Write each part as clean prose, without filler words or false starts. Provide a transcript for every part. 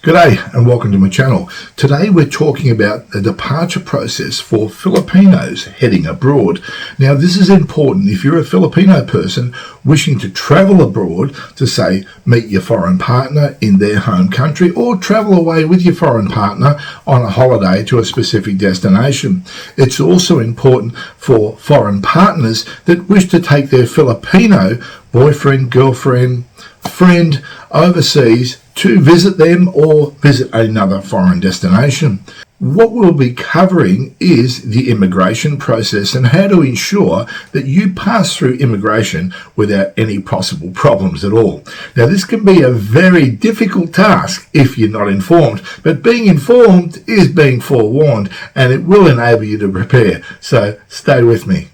G'day and welcome to my channel. Today we're talking about the departure process for Filipinos heading abroad. Now this is important if you're a Filipino person wishing to travel abroad to, say, meet your foreign partner in their home country or travel away with your foreign partner on a holiday to a specific destination. It's also important for foreign partners that wish to take their Filipino boyfriend, girlfriend, friend overseas to visit them or visit another foreign destination. What we'll be covering is the immigration process and how to ensure that you pass through immigration without any possible problems at all. Now this can be a very difficult task if you're not informed, but being informed is being forewarned and it will enable you to prepare. So stay with me.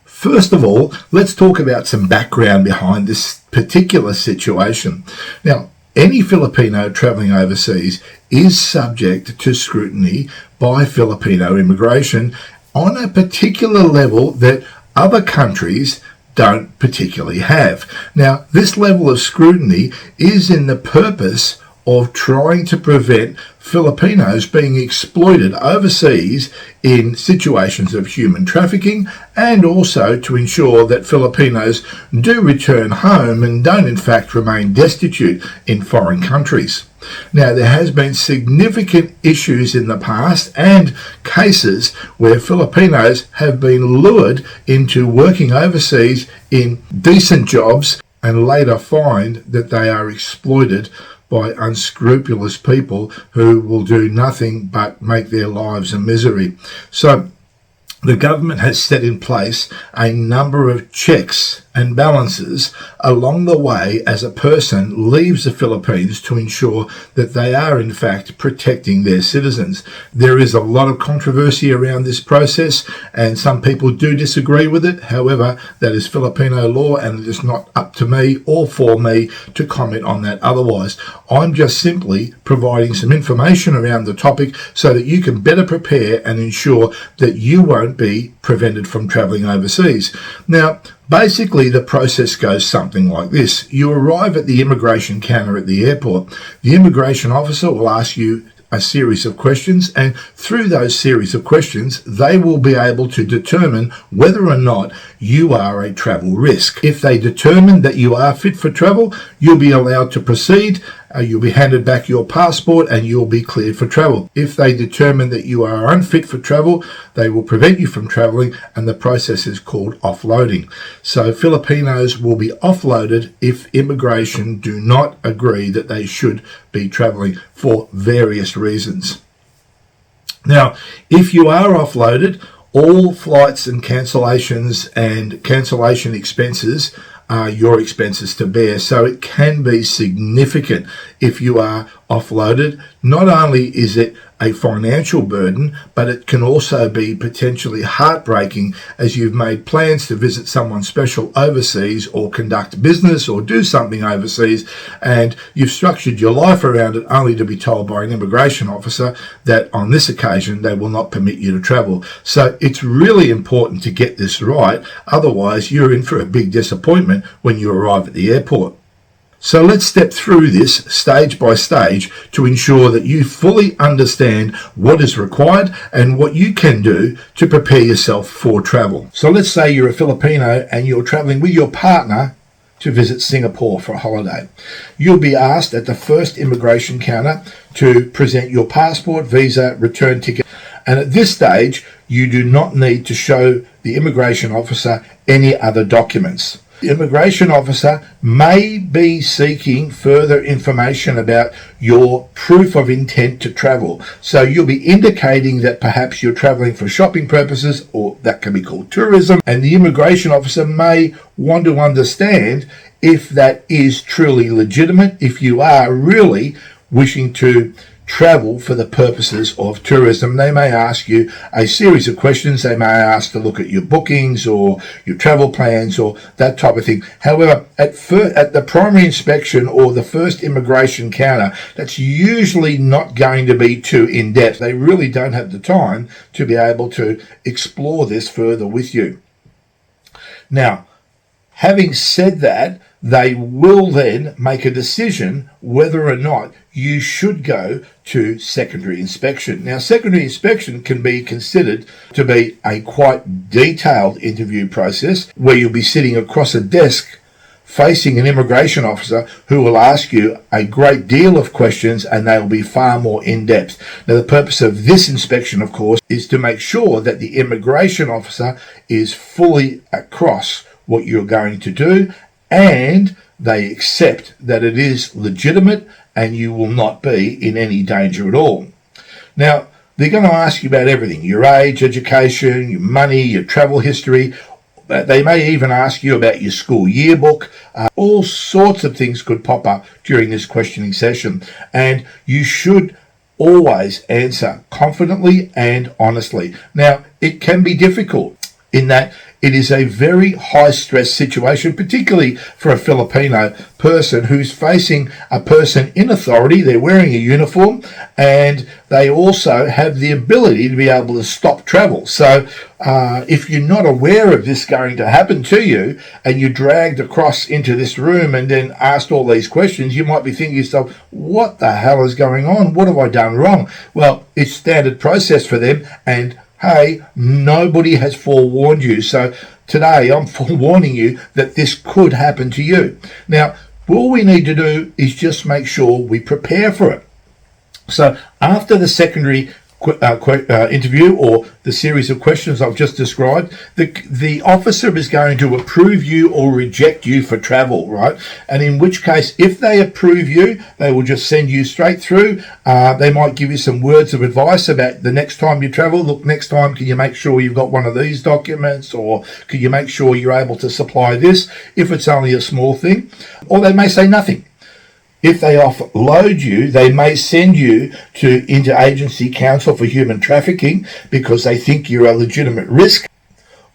First of all, let's talk about some background behind this particular situation. Now, any Filipino travelling overseas is subject to scrutiny by Filipino immigration on a particular level that other countries don't particularly have. Now, this level of scrutiny is in the purpose of trying to prevent Filipinos being exploited overseas in situations of human trafficking, and also to ensure that Filipinos do return home and don't in fact remain destitute in foreign countries. Now there has been significant issues in the past and cases where Filipinos have been lured into working overseas in decent jobs and later find that they are exploited by unscrupulous people who will do nothing but make their lives a misery. So the government has set in place a number of checks and balances along the way as a person leaves the Philippines to ensure that they are in fact protecting their citizens. There is a lot of controversy around this process and some people do disagree with it. However, that is Filipino law and it is not up to me or for me to comment on that otherwise. I'm just simply providing some information around the topic so that you can better prepare and ensure that you won't be prevented from travelling overseas. Now, basically, the process goes something like this. You arrive at the immigration counter at the airport. The immigration officer will ask you a series of questions, and through those series of questions, they will be able to determine whether or not you are a travel risk. If they determine that you are fit for travel, you'll be allowed to proceed. You'll be handed back your passport and you'll be cleared for travel. If they determine that you are unfit for travel, they will prevent you from traveling, and the process is called offloading. So Filipinos will be offloaded if immigration do not agree that they should be traveling for various reasons. Now, if you are offloaded, all flights and cancellations and cancellation expenses are your expenses to bear. So it can be significant if you are offloaded. Not only is it a financial burden, but it can also be potentially heartbreaking as you've made plans to visit someone special overseas or conduct business or do something overseas, and you've structured your life around it only to be told by an immigration officer that on this occasion they will not permit you to travel. So it's really important to get this right, otherwise you're in for a big disappointment when you arrive at the airport. So let's step through this stage by stage to ensure that you fully understand what is required and what you can do to prepare yourself for travel. So let's say you're a Filipino and you're traveling with your partner to visit Singapore for a holiday. You'll be asked at the first immigration counter to present your passport, visa, return ticket. And at this stage, you do not need to show the immigration officer any other documents. The immigration officer may be seeking further information about your proof of intent to travel. So you'll be indicating that perhaps you're traveling for shopping purposes, or that can be called tourism, and the immigration officer may want to understand if that is truly legitimate, if you are really wishing to travel for the purposes of tourism. They may ask you a series of questions. They may ask to look at your bookings or your travel plans or that type of thing. However, at the primary inspection or the first immigration counter, that's usually not going to be too in-depth. They really don't have the time to be able to explore this further with you. Now, having said that, they will then make a decision whether or not you should go to secondary inspection. Now, secondary inspection can be considered to be a quite detailed interview process where you'll be sitting across a desk facing an immigration officer who will ask you a great deal of questions, and they will be far more in-depth. Now, the purpose of this inspection, of course, is to make sure that the immigration officer is fully across what you're going to do, and they accept that it is legitimate and you will not be in any danger at all. Now, they're going to ask you about everything: your age, education, your money, your travel history. They may even ask you about your school yearbook. All sorts of things could pop up during this questioning session, and you should always answer confidently and honestly. Now, it can be difficult in that it is a very high-stress situation, particularly for a Filipino person who's facing a person in authority. They're wearing a uniform, and they also have the ability to be able to stop travel. So if you're not aware of this going to happen to you, and you're dragged across into this room and then asked all these questions, you might be thinking to yourself, what the hell is going on? What have I done wrong? Well, it's standard process for them, and hey, nobody has forewarned you. So today I'm forewarning you that this could happen to you. Now, all we need to do is just make sure we prepare for it. So after the secondary interview or the series of questions I've just described, the officer is going to approve you or reject you for travel, right? And in which case, if they approve you, they will just send you straight through. They might give you some words of advice about the next time you travel. Look, next time, can you make sure you've got one of these documents, or can you make sure you're able to supply this if it's only a small thing? Or they may say nothing. If they offload you, they may send you to Interagency Council for Human Trafficking because they think you're a legitimate risk.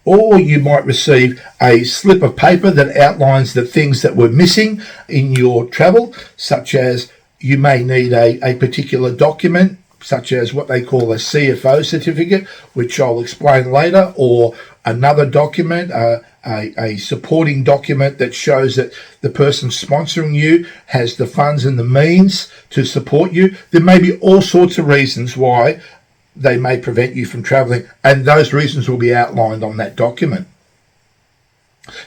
Or you might receive a slip of paper that outlines the things that were missing in your travel, such as you may need a particular document, such as what they call a CFO certificate, which I'll explain later, or another document, a supporting document that shows that the person sponsoring you has the funds and the means to support you. There may be all sorts of reasons why they may prevent you from traveling, and those reasons will be outlined on that document.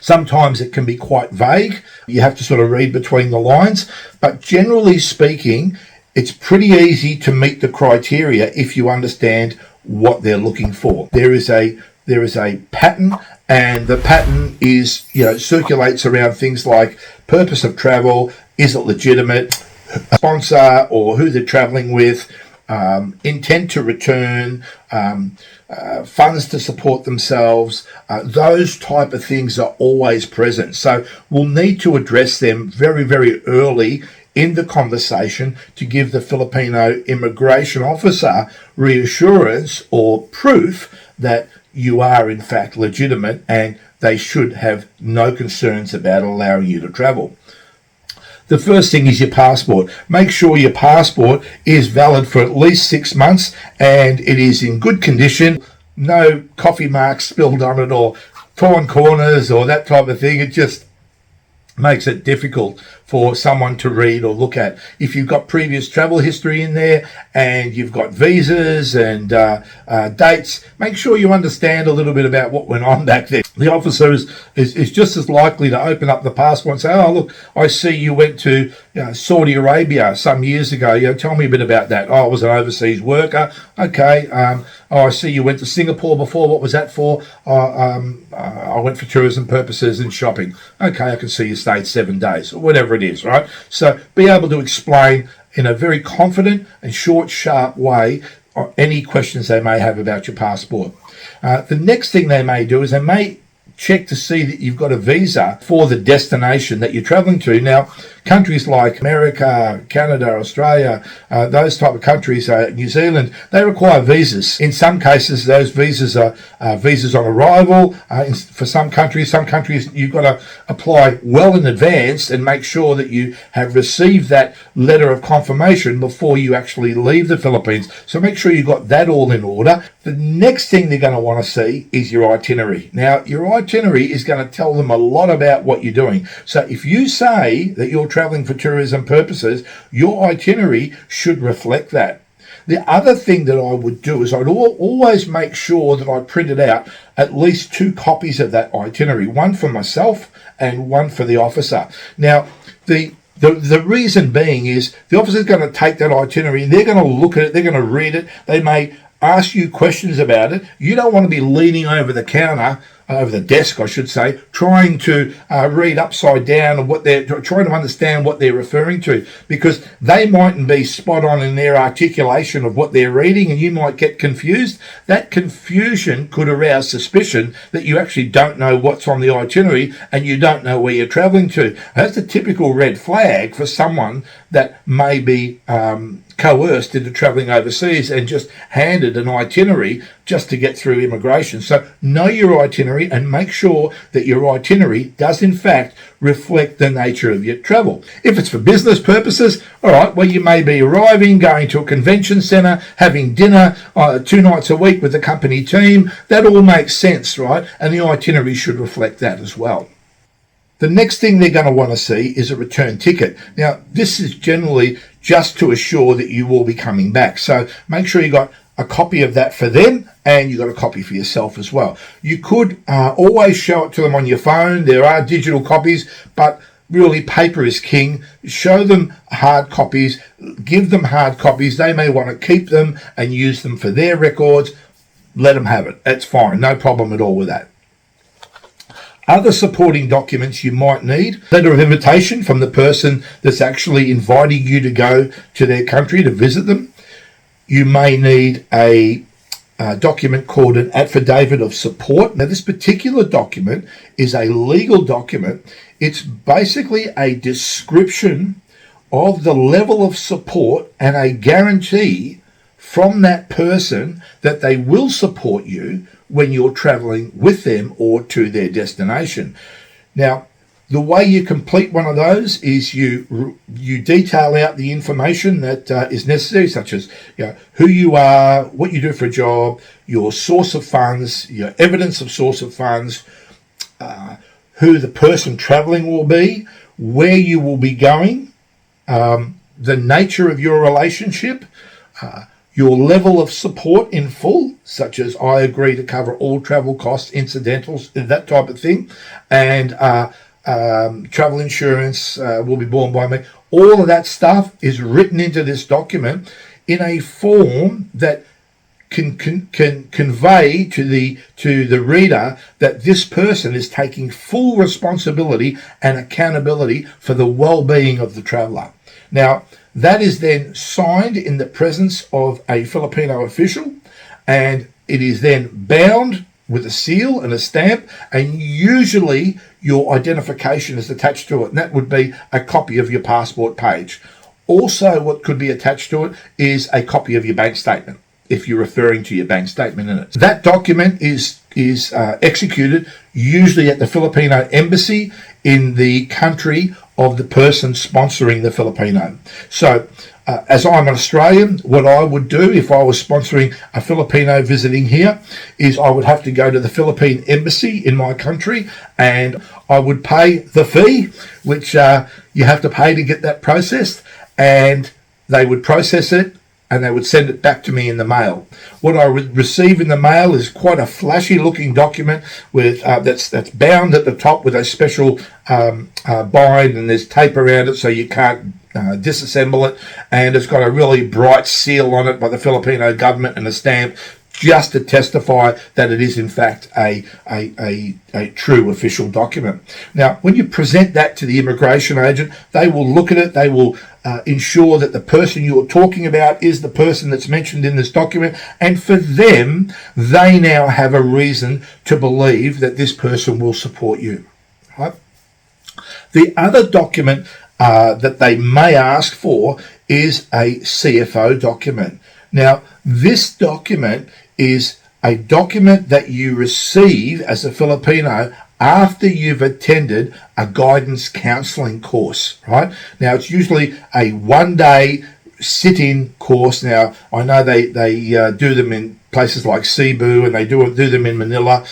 Sometimes it can be quite vague. You have to sort of read between the lines, but generally speaking, it's pretty easy to meet the criteria if you understand what they're looking for. There is a pattern, and the pattern is, circulates around things like purpose of travel, is it legitimate, sponsor or who they're traveling with, intent to return, funds to support themselves. Those type of things are always present. So we'll need to address them very, very early in the conversation to give the Filipino immigration officer reassurance or proof that you are in fact legitimate and they should have no concerns about allowing you to travel. The first thing is your passport. Make sure your passport is valid for at least 6 months and it is in good condition. No coffee marks spilled on it or torn corners or that type of thing. It just makes it difficult for someone to read or look at. If you've got previous travel history in there and you've got visas and dates, make sure you understand a little bit about what went on back then. The officer is just as likely to open up the passport and say, oh, look, I see you went to Saudi Arabia some years ago. Tell me a bit about that. Oh, I was an overseas worker. Okay. Oh, I see you went to Singapore before. What was that for? I went for tourism purposes and shopping. Okay, I can see you stayed 7 days or whatever it is, right? So be able to explain in a very confident and short, sharp way any questions they may have about your passport. The next thing they may do is they may check to see that you've got a visa for the destination that you're traveling to. Now, Countries like America, Canada, Australia, those type of countries, New Zealand, they require visas. In some cases, those visas are visas on arrival. For some countries you've got to apply well in advance and make sure that you have received that letter of confirmation before you actually leave the Philippines. So make sure you've got that all in order. The next thing they're going to want to see is your itinerary. Now, your itinerary is going to tell them a lot about what you're doing. So if you say that you're traveling for tourism purposes, your itinerary should reflect that. The other thing that I would do is I'd always make sure that I printed out at least 2 copies of that itinerary, one for myself and one for the officer. Now, the reason being is the officer's going to take that itinerary and they're going to look at it, they're going to read it, they may ask you questions about it. You don't want to be leaning over the counter, over the desk, I should say, trying to read upside down and what they're trying to understand what they're referring to, because they mightn't be spot on in their articulation of what they're reading and you might get confused. That confusion could arouse suspicion that you actually don't know what's on the itinerary and you don't know where you're traveling to. That's a typical red flag for someone that may be coerced into travelling overseas and just handed an itinerary just to get through immigration. So know your itinerary and make sure that your itinerary does in fact reflect the nature of your travel. If it's for business purposes, all right, well, you may be arriving, going to a convention centre, having dinner 2 nights a week with the company team. That all makes sense, right? And the itinerary should reflect that as well. The next thing they're going to want to see is a return ticket. Now, this is generally just to assure that you will be coming back. So make sure you got a copy of that for them and you got a copy for yourself as well. You could always show it to them on your phone. There are digital copies, but really paper is king. Show them hard copies, give them hard copies. They may want to keep them and use them for their records. Let them have it. That's fine. No problem at all with that. Other supporting documents you might need: letter of invitation from the person that's actually inviting you to go to their country to visit them. You may need a document called an affidavit of support. Now, this particular document is a legal document. It's basically a description of the level of support and a guarantee from that person that they will support you when you're traveling with them or to their destination. Now, the way you complete one of those is you detail out the information that is necessary, such as who you are, what you do for a job, your source of funds, your evidence of source of funds, who the person traveling will be, where you will be going, the nature of your relationship, your level of support in full, such as I agree to cover all travel costs, incidentals, that type of thing, and travel insurance will be borne by me. All of that stuff is written into this document in a form that can convey to the reader that this person is taking full responsibility and accountability for the well-being of the traveller. Now, that is then signed in the presence of a Filipino official, and it is then bound with a seal and a stamp, and usually your identification is attached to it, and that would be a copy of your passport page. Also, what could be attached to it is a copy of your bank statement, if you're referring to your bank statement in it. That document is executed usually at the Filipino embassy in the country of the person sponsoring the Filipino. So, as I'm an Australian, what I would do if I was sponsoring a Filipino visiting here is I would have to go to the Philippine embassy in my country and I would pay the fee, which you have to pay to get that processed, and they would process it and they would send it back to me in the mail. What I would receive in the mail is quite a flashy looking document with that's bound at the top with a special bind, and there's tape around it so you can't disassemble it, and it's got a really bright seal on it by the Filipino government and a stamp, just to testify that it is in fact a true official document. Now, when you present that to the immigration agent, they will look at it, they will ensure that the person you're talking about is the person that's mentioned in this document, and for them, they now have a reason to believe that this person will support you. Right? The other document that they may ask for is a CFO document. Now, this document is a document that you receive as a Filipino after you've attended a guidance counselling course, right? Now, it's usually a one-day sit-in course. Now, I know they do them in places like Cebu, and they do them in Manila.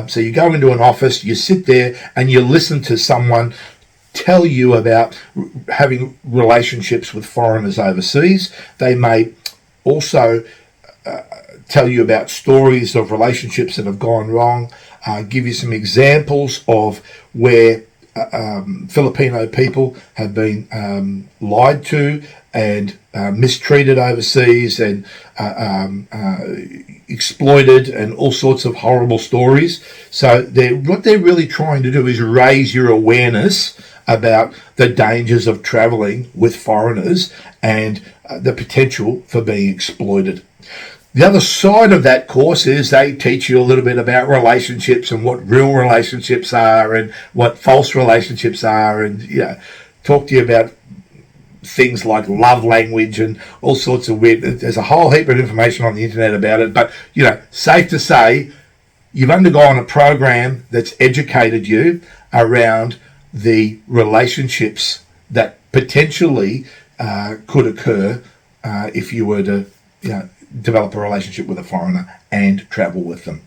So you go into an office, you sit there, and you listen to someone tell you about having relationships with foreigners overseas. They may also tell you about stories of relationships that have gone wrong, give you some examples of where Filipino people have been lied to and mistreated overseas and exploited, and all sorts of horrible stories. So what they're really trying to do is raise your awareness about the dangers of travelling with foreigners and the potential for being exploited. The other side of that course is they teach you a little bit about relationships and what real relationships are and what false relationships are, and talk to you about things like love language and all sorts of weird. There's a whole heap of information on the internet about it, but safe to say you've undergone a program that's educated you around the relationships that potentially could occur if you were to develop a relationship with a foreigner and travel with them.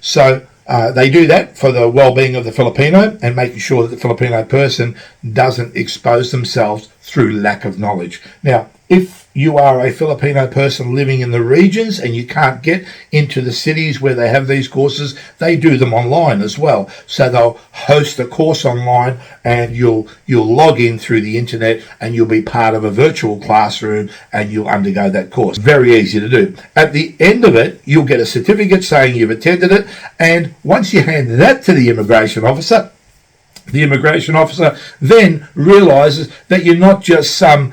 So they do that for the well-being of the Filipino and making sure that the Filipino person doesn't expose themselves through lack of knowledge. Now, if you are a Filipino person living in the regions and you can't get into the cities where they have these courses, they do them online as well. So they'll host a course online, and you'll log in through the internet, and you'll be part of a virtual classroom, and you'll undergo that course. Very easy to do. At the end of it, you'll get a certificate saying you've attended it, and once you hand that to the immigration officer then realizes that you're not just some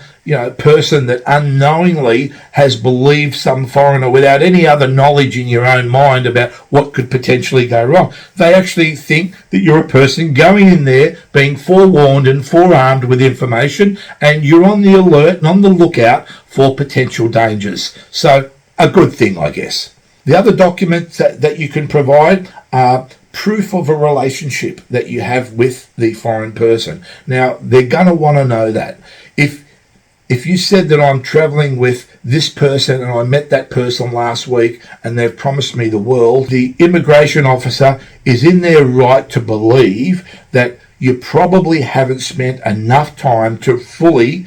person that unknowingly has believed some foreigner without any other knowledge in your own mind about what could potentially go wrong. They actually think that you're a person going in there being forewarned and forearmed with information, and you're on the alert and on the lookout for potential dangers. So a good thing, I guess. The other documents that you can provide are proof of a relationship that you have with the foreign person. Now, they're going to want to know that. If you said that I'm travelling with this person and I met that person last week and they've promised me the world, the immigration officer is in their right to believe that you probably haven't spent enough time to fully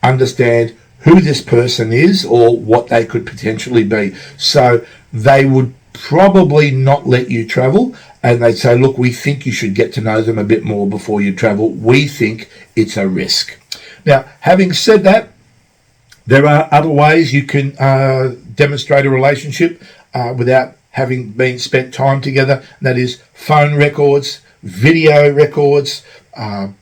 understand who this person is or what they could potentially be. So they would probably not let you travel, and they'd say, look, we think you should get to know them a bit more before you travel. We think it's a risk. Now, having said that, there are other ways you can demonstrate a relationship without having been spent time together. That is phone records, video records, letters,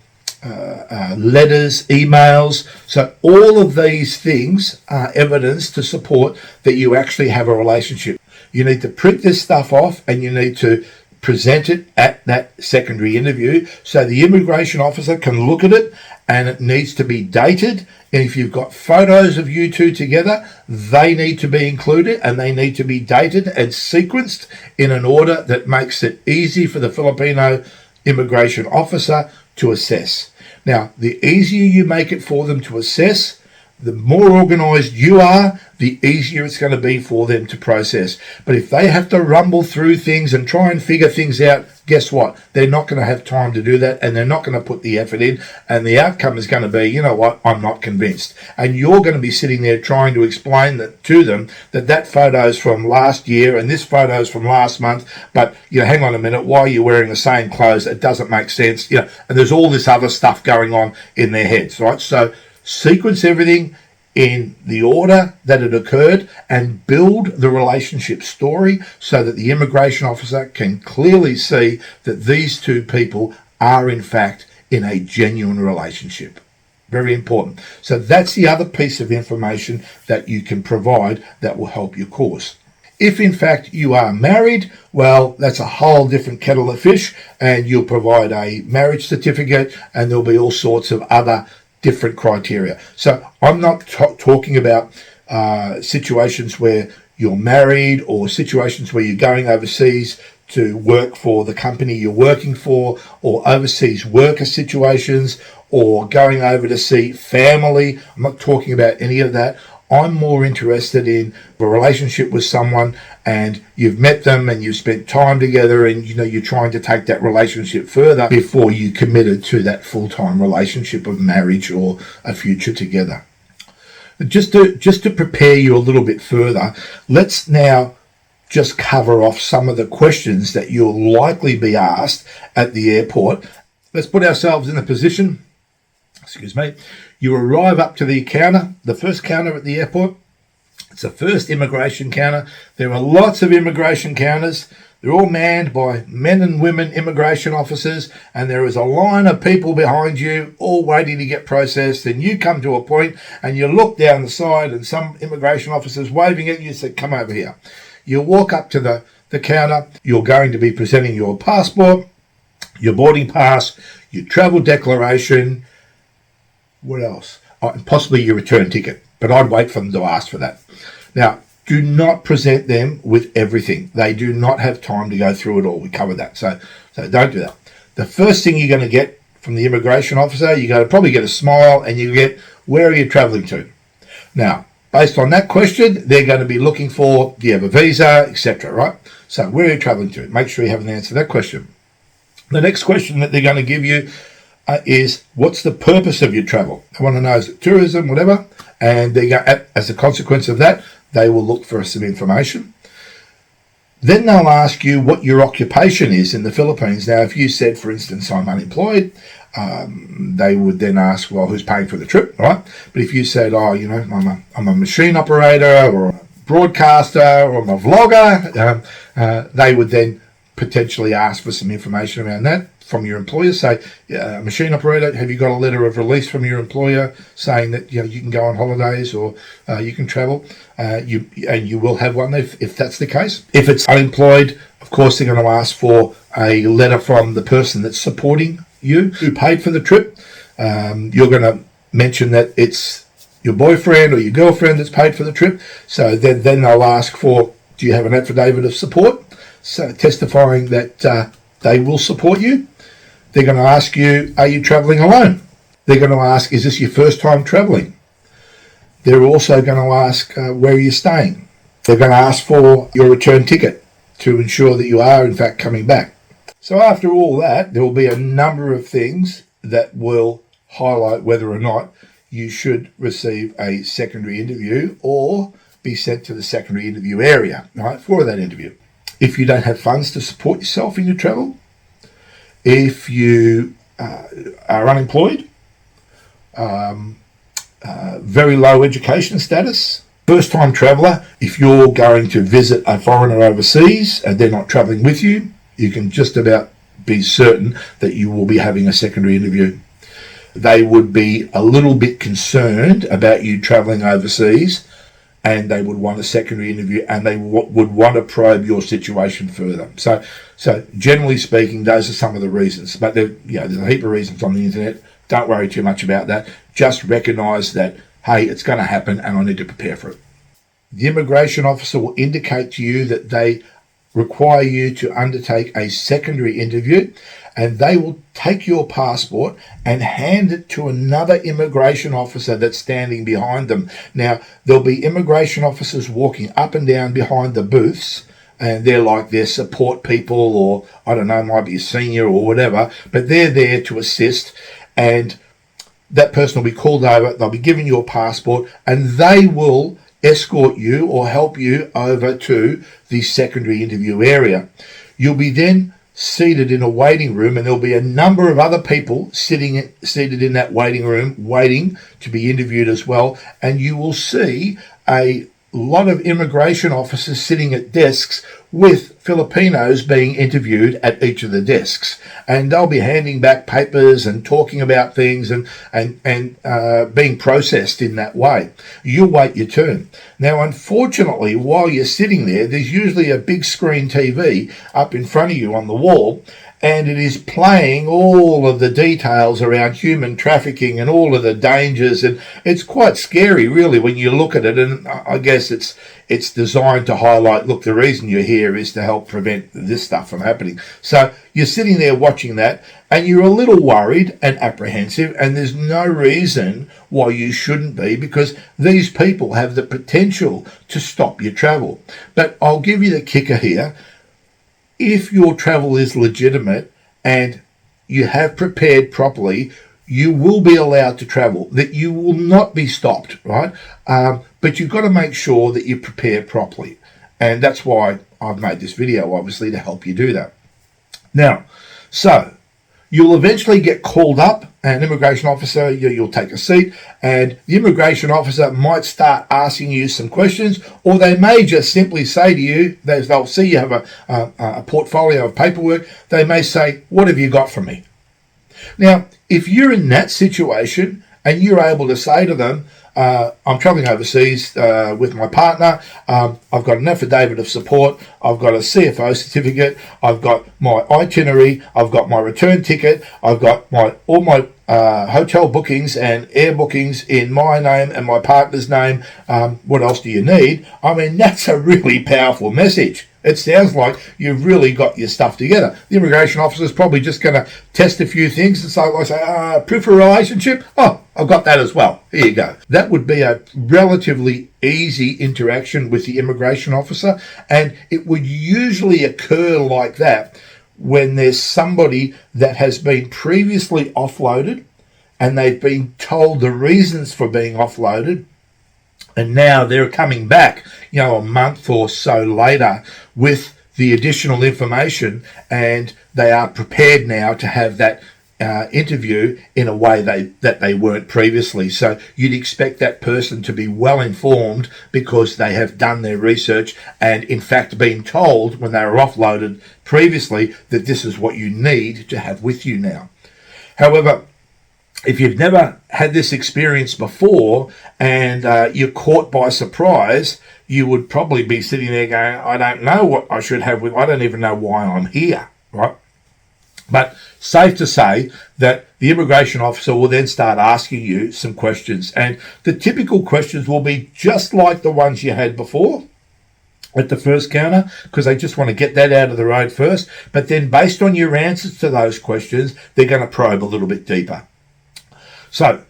emails. So all of these things are evidence to support that you actually have a relationship. You need to print this stuff off, and you need to present it at that secondary interview so the immigration officer can look at it, and it needs to be dated. And if you've got photos of you two together, they need to be included, and they need to be dated and sequenced in an order that makes it easy for the Filipino immigration officer to assess. Now, the easier you make it for them to assess, the more organised you are, the easier it's going to be for them to process. But if they have to rumble through things and try and figure things out, guess what? They're not going to have time to do that, and they're not going to put the effort in, and the outcome is going to be, you know what, I'm not convinced. And you're going to be sitting there trying to explain that to them that photo's from last year and this photo's from last month, but hang on a minute, why are you wearing the same clothes? It doesn't make sense. And there's all this other stuff going on in their heads, right? So sequence everything in the order that it occurred and build the relationship story so that the immigration officer can clearly see that these two people are in fact in a genuine relationship. Very important. So that's the other piece of information that you can provide that will help your course. If in fact you are married, well, that's a whole different kettle of fish, and you'll provide a marriage certificate, and there'll be all sorts of other different criteria. So I'm not talking about situations where you're married or situations where you're going overseas to work for the company you're working for, or overseas worker situations, or going over to see family. I'm not talking about any of that. I'm more interested in a relationship with someone and you've met them and you've spent time together and you're trying to take that relationship further before you committed to that full-time relationship of marriage or a future together. Just to prepare you a little bit further, let's now just cover off some of the questions that you'll likely be asked at the airport. Let's put ourselves in a position. Excuse me. You arrive up to the counter, the first counter at the airport. It's the first immigration counter. There are lots of immigration counters. They're all manned by men and women immigration officers, and there is a line of people behind you all waiting to get processed. And you come to a point and you look down the side and some immigration officers waving at you and say, come over here. You walk up to the counter. You're going to be presenting your passport, your boarding pass, your travel declaration. What else? Oh, and possibly your return ticket. But I'd wait for them to ask for that. Now, do not present them with everything. They do not have time to go through it all. We covered that. So don't do that. The first thing you're going to get from the immigration officer, you're going to probably get a smile and you get, where are you traveling to? Now, based on that question, they're going to be looking for, do you have a visa, etc., right? So where are you traveling to? Make sure you have an answer to that question. The next question that they're going to give you is, what's the purpose of your travel? They want to know, is it tourism, whatever? And they go, as a consequence of that, they will look for some information. Then they'll ask you what your occupation is in the Philippines. Now, if you said, for instance, I'm unemployed, they would then ask, well, who's paying for the trip, right? But if you said, I'm a machine operator or a broadcaster or I'm a vlogger, they would then potentially ask for some information around that from your employer. Say, machine operator, have you got a letter of release from your employer saying that you can go on holidays or you can travel? You will have one if that's the case. If it's unemployed, of course they're going to ask for a letter from the person that's supporting you, who paid for the trip. You're going to mention that it's your boyfriend or your girlfriend that's paid for the trip. So then they'll ask for, do you have an affidavit of support? So testifying that they will support you. They're going to ask you, are you traveling alone? They're going to ask, is this your first time traveling? They're also going to ask, where are you staying? They're going to ask for your return ticket to ensure that you are in fact coming back. So after all that, there will be a number of things that will highlight whether or not you should receive a secondary interview or be sent to the secondary interview area, right, for that interview. If you don't have funds to support yourself in your travel, if you are unemployed, very low education status, first-time traveller, if you're going to visit a foreigner overseas and they're not travelling with you, you can just about be certain that you will be having a secondary interview. They would be a little bit concerned about you travelling overseas, and they would want a secondary interview, and they would want to probe your situation further. So generally speaking, those are some of the reasons. But there's a heap of reasons on the internet. Don't worry too much about that. Just recognise that, hey, it's going to happen and I need to prepare for it. The immigration officer will indicate to you that they require you to undertake a secondary interview, and they will take your passport and hand it to another immigration officer that's standing behind them. Now, there'll be immigration officers walking up and down behind the booths, and they're like their support people, or I don't know, might be a senior or whatever, but they're there to assist, and that person will be called over, they'll be given your passport, and they will escort you or help you over to the secondary interview area. You'll be then seated in a waiting room, and there'll be a number of other people seated in that waiting room waiting to be interviewed as well, and you will see a lot of immigration officers sitting at desks with Filipinos being interviewed at each of the desks, and they'll be handing back papers and talking about things and being processed in that way. You'll wait your turn. Now, unfortunately, while you're sitting there, there's usually a big screen TV up in front of you on the wall, and it is playing all of the details around human trafficking and all of the dangers, and it's quite scary really when you look at it. And I guess it's designed to highlight, look, the reason you're here is to help prevent this stuff from happening. So you're sitting there watching that, and you're a little worried and apprehensive, and there's no reason why you shouldn't be, because these people have the potential to stop your travel. But I'll give you the kicker here. If your travel is legitimate and you have prepared properly, you will be allowed to travel, that you will not be stopped, right? But you've got to make sure that you prepare properly. And that's why I've made this video, obviously, to help you do that. Now, so you'll eventually get called up, an immigration officer, you'll take a seat, and the immigration officer might start asking you some questions, or they may just simply say to you, they'll see you have a portfolio of paperwork, they may say, what have you got for me? Now, if you're in that situation and you're able to say to them, I'm travelling overseas with my partner, I've got an affidavit of support, I've got a CFO certificate, I've got my itinerary, I've got my return ticket, I've got all my hotel bookings and air bookings in my name and my partner's name, what else do you need? I mean, that's a really powerful message. It sounds like you've really got your stuff together. The immigration officer is probably just going to test a few things and say, proof of relationship? Oh, I've got that as well. Here you go. That would be a relatively easy interaction with the immigration officer, and it would usually occur like that when there's somebody that has been previously offloaded and they've been told the reasons for being offloaded, and now they're coming back, a month or so later with the additional information, and they are prepared now to have that interview in a way that they weren't previously. So you'd expect that person to be well informed because they have done their research and in fact been told when they were offloaded previously that this is what you need to have with you now. However, if you've never had this experience before and you're caught by surprise, you would probably be sitting there going, I don't know what I should have with, I don't even know why I'm here, right? But safe to say that the immigration officer will then start asking you some questions, and the typical questions will be just like the ones you had before at the first counter, because they just want to get that out of the road first. But then based on your answers to those questions, they're going to probe a little bit deeper. So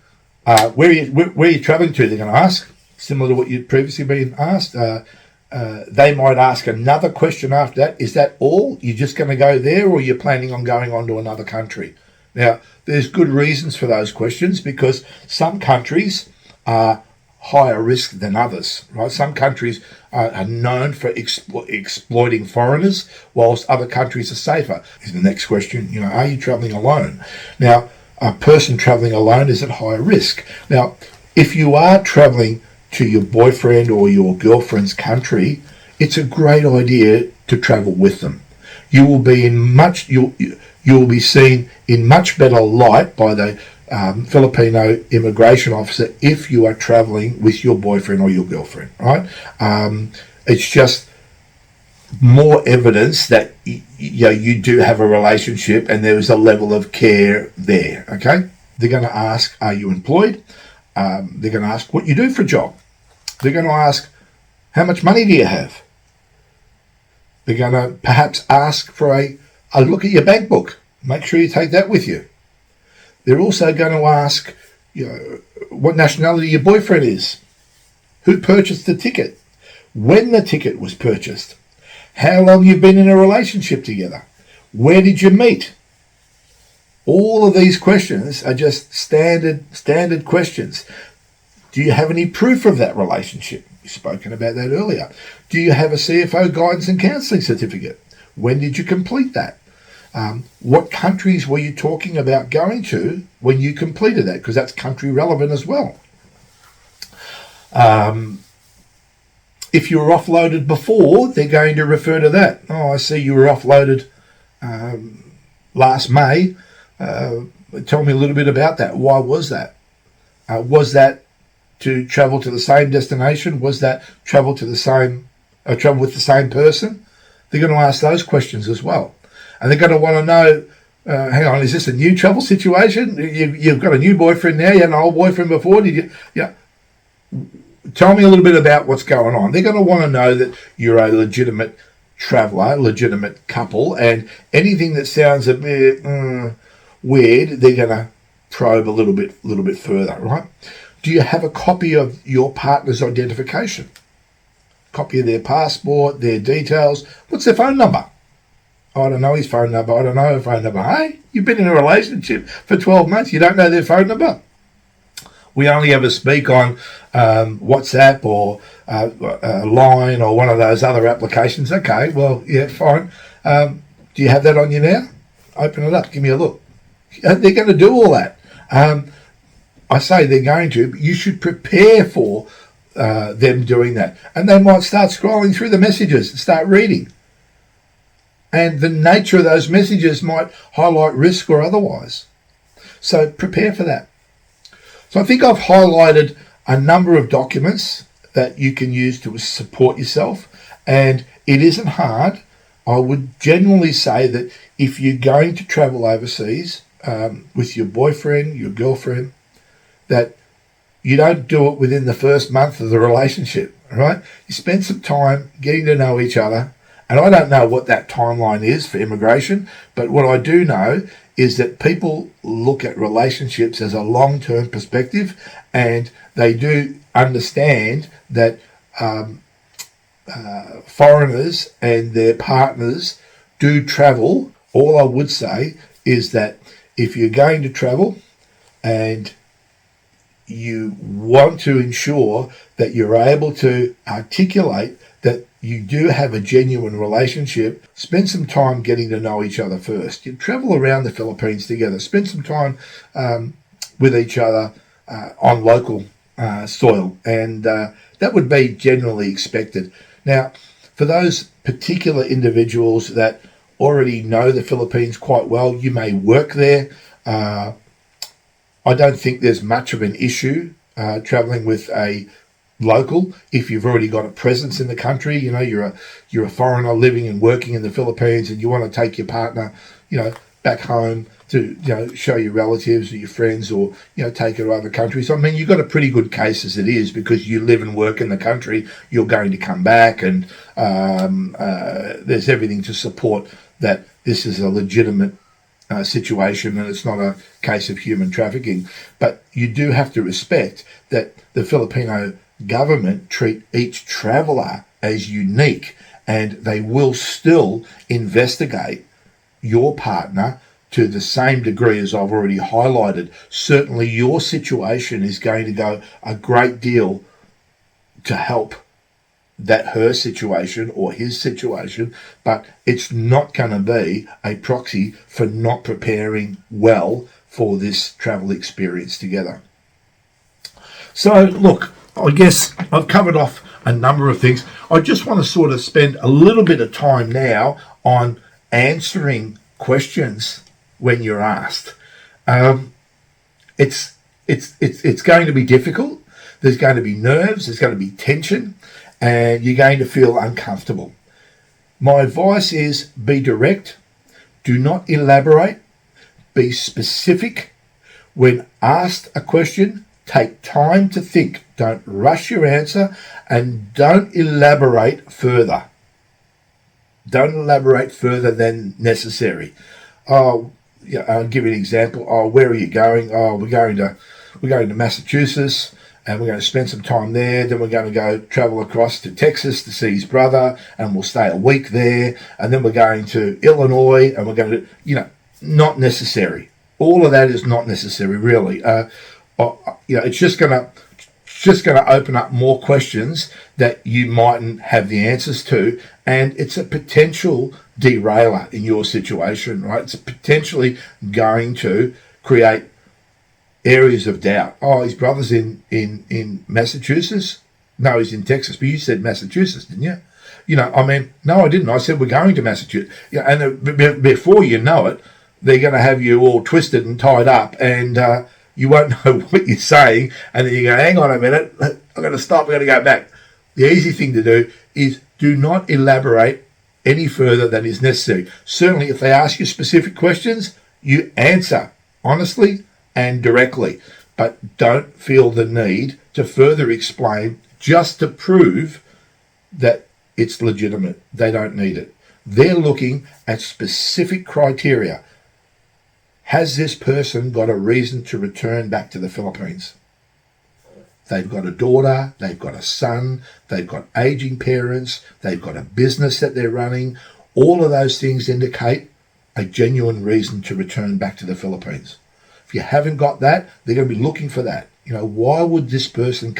where are you travelling to, they're going to ask, similar to what you'd previously been asked. They might ask another question after that. Is that all? You're just going to go there, or you're planning on going on to another country? Now, there's good reasons for those questions, because some countries are higher risk than others, right? Some countries are known for exploiting foreigners, whilst other countries are safer. Is the next question, are you travelling alone? Now, a person travelling alone is at higher risk. Now, if you are travelling to your boyfriend or your girlfriend's country, it's a great idea to travel with them. You will be you'll be seen in much better light by the Filipino immigration officer if you are traveling with your boyfriend or your girlfriend, right? It's just more evidence that you do have a relationship and there is a level of care there, okay? They're going to ask, are you employed? They're going to ask what you do for a job. They're going to ask, how much money do you have? They're going to perhaps ask for a look at your bank book. Make sure you take that with you. They're also going to ask, what nationality your boyfriend is, who purchased the ticket, when the ticket was purchased, how long you've been in a relationship together, where did you meet? All of these questions are just standard questions. Do you have any proof of that relationship? We've spoken about that earlier. Do you have a CFO guidance and counselling certificate? When did you complete that? What countries were you talking about going to when you completed that? Because that's country relevant as well. If you were offloaded before, they're going to refer to that. Oh, I see you were offloaded last May. Tell me a little bit about that. Why was that? Was that to travel to the same destination? Was that travel to the same, travel with the same person? They're going to ask those questions as well, and they're going to want to know. Hang on, is this a new travel situation? You've got a new boyfriend now. You had an old boyfriend before. Did you? Yeah. Tell me a little bit about what's going on. They're going to want to know that you're a legitimate traveller, legitimate couple, and anything that sounds a bit weird, they're going to probe a little bit further, right? Do you have a copy of your partner's identification? Copy of their passport, their details. What's their phone number? I don't know his phone number. I don't know her phone number. Hey, you've been in a relationship for 12 months. You don't know their phone number? We only ever speak on WhatsApp or Line or one of those other applications. Okay, well, yeah, fine. Do you have that on you now? Open it up. Give me a look. They're going to do all that. I say they're going to, but you should prepare for them doing that. And they might start scrolling through the messages and start reading. And the nature of those messages might highlight risk or otherwise. So prepare for that. So I think I've highlighted a number of documents that you can use to support yourself, and it isn't hard. I would generally say that if you're going to travel overseas with your boyfriend, your girlfriend, that you don't do it within the first month of the relationship, right? You spend some time getting to know each other, and I don't know what that timeline is for immigration, but what I do know is that people look at relationships as a long-term perspective, and they do understand that foreigners and their partners do travel. All I would say is that if you're going to travel and you want to ensure that you're able to articulate that you do have a genuine relationship, spend some time getting to know each other first. You travel around the Philippines together, spend some time with each other on local soil, and that would be generally expected. Now, for those particular individuals that already know the Philippines quite well, you may work there. I don't think there's much of an issue traveling with a local if you've already got a presence in the country. You know, you're a foreigner living and working in the Philippines, and you want to take your partner, back home to show your relatives or your friends, or take her to other countries. I mean, you've got a pretty good case as it is, because you live and work in the country. You're going to come back, and there's everything to support that this is a legitimate situation, and it's not a case of human trafficking. But you do have to respect that the Filipino government treat each traveller as unique, and they will still investigate your partner to the same degree as I've already highlighted. Certainly your situation is going to go a great deal to help her situation or his situation, but it's not going to be a proxy for not preparing well for this travel experience together. So look, I guess I've covered off a number of things. I just want to sort of spend a little bit of time now on answering questions when you're asked. It's going to be difficult. There's going to be nerves. There's going to be tension, and you're going to feel uncomfortable. My advice is be direct. Do not elaborate. Be specific. When asked a question, take time to think. Don't rush your answer, and don't elaborate further. Don't elaborate further than necessary. I'll give you an example. Where are you going? We're going to Massachusetts, and we're going to spend some time there. Then we're going to go travel across to Texas to see his brother, and we'll stay a week there. And then we're going to Illinois, and we're going to, not necessary. All of that is not necessary, really. It's just going to open up more questions that you mightn't have the answers to, and it's a potential derailer in your situation, right? It's potentially going to create areas of doubt. Oh, his brother's in Massachusetts. No, he's in Texas, but you said Massachusetts, didn't you? No, I didn't. I said we're going to Massachusetts. Yeah, and before you know it, they're going to have you all twisted and tied up, and you won't know what you're saying. And then you go, hang on a minute, I'm going to stop, I'm going to go back. The easy thing to do is do not elaborate any further than is necessary. Certainly, if they ask you specific questions, you answer honestly and directly. But don't feel the need to further explain just to prove that it's legitimate. They don't need it. They're looking at specific criteria. Has this person got a reason to return back to the Philippines? They've got a daughter, they've got a son, they've got aging parents, they've got a business that they're running. All of those things indicate a genuine reason to return back to the Philippines. If you haven't got that, they're going to be looking for that. Why would this person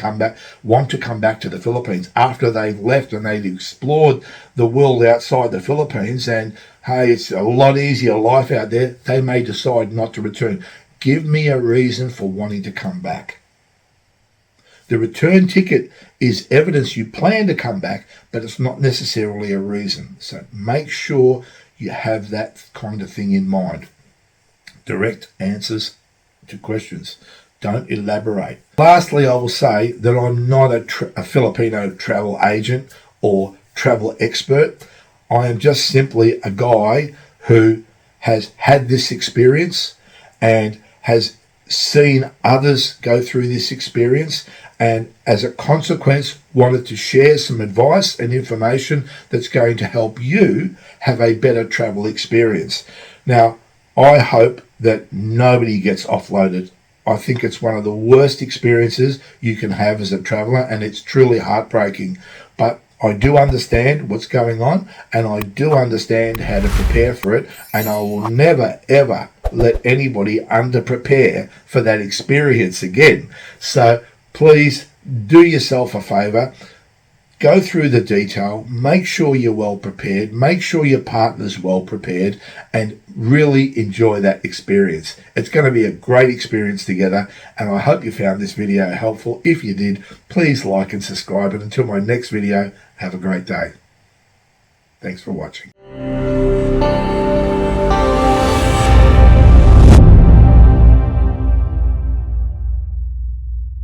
want to come back to the Philippines after they've left and they've explored the world outside the Philippines and, hey, it's a lot easier life out there? They may decide not to return. Give me a reason for wanting to come back. The return ticket is evidence you plan to come back, but it's not necessarily a reason. So make sure you have that kind of thing in mind. Direct answers to questions. Don't elaborate. Lastly, I will say that I'm not a Filipino travel agent or travel expert. I am just simply a guy who has had this experience and has seen others go through this experience, and as a consequence wanted to share some advice and information that's going to help you have a better travel experience. Now, I hope that nobody gets offloaded. I think it's one of the worst experiences you can have as a traveller, and it's truly heartbreaking. But I do understand what's going on, and I do understand how to prepare for it, and I will never, ever let anybody under-prepare for that experience again. So please do yourself a favour. Go through the detail, make sure you're well prepared, make sure your partner's well prepared, and really enjoy that experience. It's going to be a great experience together, and I hope you found this video helpful. If you did, please like and subscribe, and until my next video, have a great day. Thanks for watching.